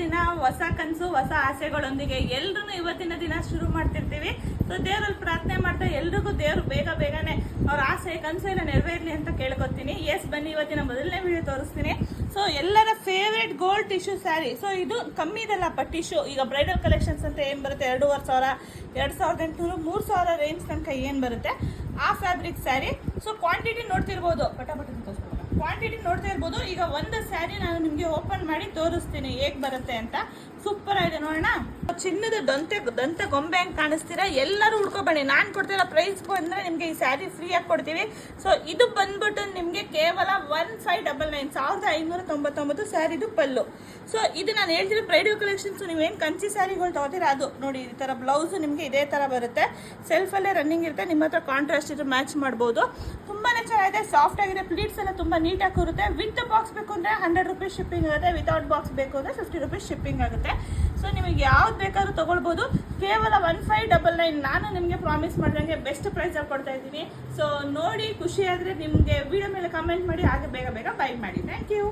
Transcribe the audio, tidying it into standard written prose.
ದಿನ ಹೊಸ ಕನಸು ಹೊಸ ಆಸೆಗಳೊಂದಿಗೆ ಎಲ್ರು ಇವತ್ತಿನ ದಿನ ಶುರು ಮಾಡ್ತಿರ್ತೀವಿ. ಸೊ ದೇವರಲ್ಲಿ ಪ್ರಾರ್ಥನೆ ಮಾಡ್ತಾ ಎಲ್ರಿಗೂ ದೇವ್ರು ಬೇಗನೆ ಅವ್ರ ಆಸೆ ಕನಸು ಎಲ್ಲ ನೆರವೇರ್ಲಿ ಅಂತ ಕೇಳ್ಕೊತೀನಿ. ಎಸ್, ಬನ್ನಿ ಇವತ್ತಿನ ಮೊದಲನೇ ವಿಡಿಯೋ ತೋರಿಸ್ತೀನಿ. ಸೊ ಎಲ್ಲರ favourite gold tissue sari. So ಇದು ಕಮ್ಮಿ ಇದಲ್ಲಪ್ಪ ಟಿಶ್ಯೂ. ಈಗ ಬ್ರೈಡಲ್ ಕಲೆಕ್ಷನ್ಸ್ ಅಂತ ಏನು ಬರುತ್ತೆ 2500, 2800, 3000 ರೇಂಜ್ ತನಕ ಏನು ಬರುತ್ತೆ ಆ ಫ್ಯಾಬ್ರಿಕ್ ಸ್ಯಾರಿ. ಸೊ ಕ್ವಾಂಟಿಟಿ ನೋಡ್ತಿರ್ಬೋದು, ಕ್ವಾಂಟಿಟಿ ನೋಡ್ತಾ ಇರ್ಬೋದು. ಈಗ ಒಂದು ಸ್ಯಾರಿ ನಾನು ನಿಮಗೆ ಓಪನ್ ಮಾಡಿ ತೋರಿಸ್ತೀನಿ ಹೇಗೆ ಬರುತ್ತೆ ಅಂತ. ಸೂಪರ್ ಆಗಿದೆ ನೋಡೋಣ. ಚಿನ್ನದ ದಂತ ಗೊಂಬೆ ಹಂಗೆ ಕಾಣಿಸ್ತೀರಾ, ಎಲ್ಲರೂ ಹುಡ್ಕೊಬನ್ನಿ. ನಾನು ಕೊಡ್ತಿರೋ ಪ್ರೈಸ್ ಬಂದರೆ ನಿಮಗೆ ಈ ಸ್ಯಾರಿ ಫ್ರೀಯಾಗಿ ಕೊಡ್ತೀವಿ. ಸೊ ಇದು ಬಂದ್ಬಿಟ್ಟು ನಿಮಗೆ ಕೇವಲ 1599, 1599 ಸ್ಯಾರಿದು ಪಲ್ಲು. ಸೊ ಇದು ನಾನು ಹೇಳ್ತಿರೋ ಬ್ರೈಡಲ್ ಕಲೆಕ್ಷನ್ಸ್. ನೀವೇನು ಕಂಚಿ ಸ್ಯಾರಿಗಳು ತಗೋತೀರಾ ಅದು ನೋಡಿ, ಈ ಥರ ಬ್ಲೌಸು ನಿಮಗೆ ಇದೇ ಥರ ಬರುತ್ತೆ. ಸೆಲ್ಫಲ್ಲೇ ರನ್ನಿಂಗ್ ಇರುತ್ತೆ, ನಿಮ್ಮ ಹತ್ರ ಕಾಂಟ್ರಾಸ್ಟ್ ಇದ್ರೆ ಮ್ಯಾಚ್ ಮಾಡ್ಬೋದು. ತುಂಬಾ ಚೆನ್ನಾಗಿದೆ, ಸಾಫ್ಟ್ ಆಗಿದೆ, ಪ್ಲೀಟ್ಸ್ ಎಲ್ಲ ತುಂಬ ನೀಟಾಗಿ ಕೂರುತ್ತೆ. ವಿತ್ ಬಾಕ್ಸ್ ಬೇಕು ಅಂದರೆ 100 ರೂಪೀಸ್ ಶಿಪ್ಪಿಂಗ್ ಆಗುತ್ತೆ, ವಿತೌಟ್ ಬಾಕ್ಸ್ ಬೇಕು ಅಂದರೆ 50 ರೂಪೀಸ್ ಶಿಪ್ಪಿಂಗ್ ಆಗುತ್ತೆ. ಸೊ ನಿಮಗೆ ಯಾವ್ದು ಬೇಕಾದ್ರೂ ತೊಗೊಳ್ಬೋದು. ಕೇವಲ 1599 ನಾನು ನಿಮಗೆ ಪ್ರಾಮಿಸ್ ಮಾಡಿದಂಗೆ ಬೆಸ್ಟ್ ಪ್ರೈಸಲ್ಲಿ ಕೊಡ್ತಾ ಇದ್ದೀನಿ. ಸೊ ನೋಡಿ, ಖುಷಿ ಆದರೆ ನಿಮಗೆ ವಿಡಿಯೋ ಮೇಲೆ ಕಮೆಂಟ್ ಮಾಡಿ, ಹಾಗೆ ಬೇಗ ಬೈ ಮಾಡಿ. Thank you.